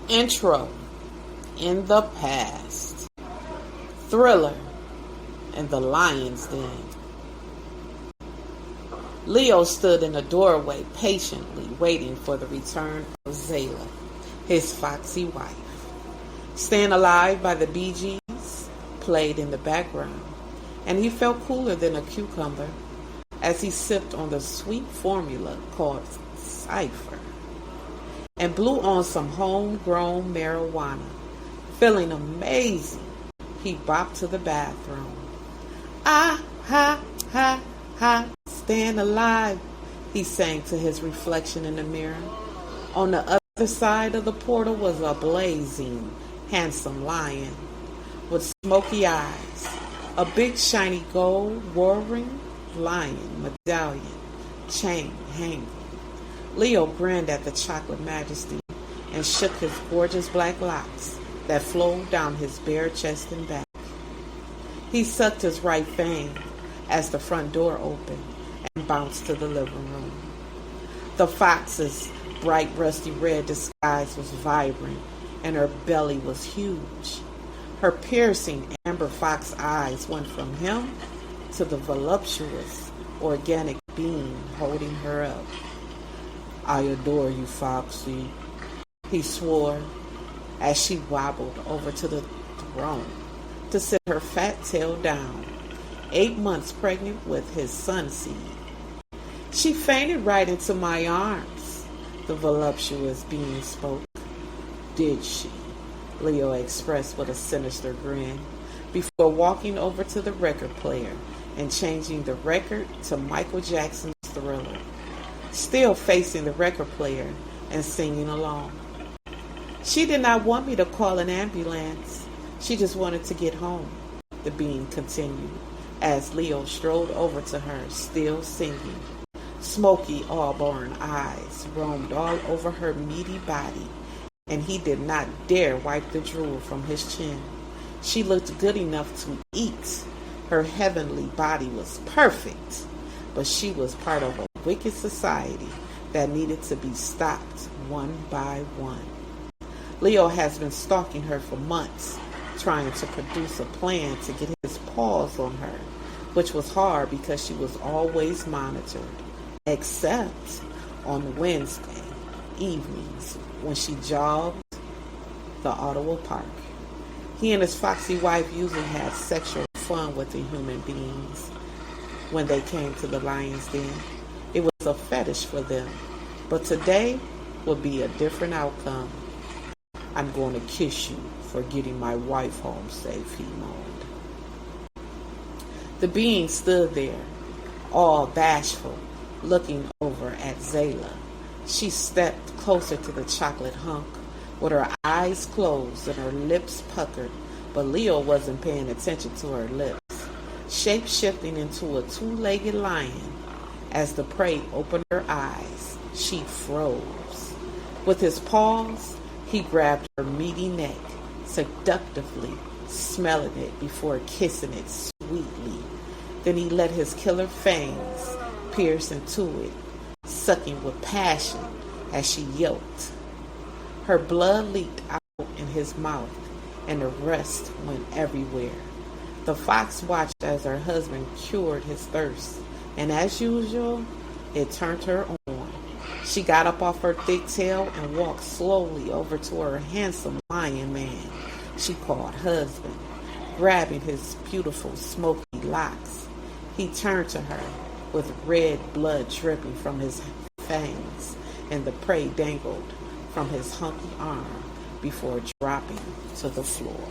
Intro. In the past. Thriller. In the lion's den. Leo stood in the doorway patiently waiting for the return of Zayla, his foxy wife. Staying Alive by the Bee Gees played in the background, and he felt cooler than a cucumber as he sipped on the sweet formula called Cypher and blew on some homegrown marijuana. Feeling amazing, he bopped to the bathroom. Ah, ha, ha, ha, staying alive, he sang to his reflection in the mirror. On the other side of the portal was a blazing, handsome lion with smoky eyes, a big shiny gold roaring lion medallion chain hanging. Leo grinned at the chocolate majesty and shook his gorgeous black locks that flowed down his bare chest and back. He sucked his right fang as the front door opened and bounced to the living room. The fox's bright rusty red disguise was vibrant and her belly was huge. Her piercing amber fox eyes went from him to the voluptuous organic being holding her up. I adore you, Foxy, he swore as she wobbled over to the throne to sit her fat tail down, 8 months pregnant with his son seed. She fainted right into my arms, the voluptuous being spoke. Did she? Leo expressed with a sinister grin before walking over to the record player and changing the record to Michael Jackson's Thriller, still facing the record player and singing along. She did not want me to call an ambulance. She just wanted to get home, the being continued, as Leo strolled over to her, still singing. Smoky auburn eyes roamed all over her meaty body, and he did not dare wipe the drool from his chin. She looked good enough to eat. Her heavenly body was perfect, but she was part of a wicked society that needed to be stopped one by one. Leo has been stalking her for months, trying to produce a plan to get his paws on her, which was hard because she was always monitored, except on Wednesday evenings when she jogged the Ottawa Park. He and his foxy wife usually had sexual fun with the human beings. When they came to the lion's den, it was a fetish for them, but today would be a different outcome. I'm going to kiss you for getting my wife home safe, he moaned. The being stood there, all bashful, looking over at Zayla. She stepped closer to the chocolate hunk, with her eyes closed and her lips puckered, but Leo wasn't paying attention to her lips, shape-shifting into a two-legged lion. As the prey opened her eyes, she froze. With his paws, he grabbed her meaty neck, seductively smelling it before kissing it sweetly. Then he let his killer fangs pierce into it, sucking with passion as she yelped. Her blood leaked out in his mouth, and the rest went everywhere. The fox watched as her husband cured his thirst, and as usual, it turned her on. She got up off her thick tail and walked slowly over to her handsome lion man she called husband, grabbing his beautiful smoky locks. He turned to her with red blood dripping from his fangs, and the prey dangled from his hunky arm before dropping to the floor.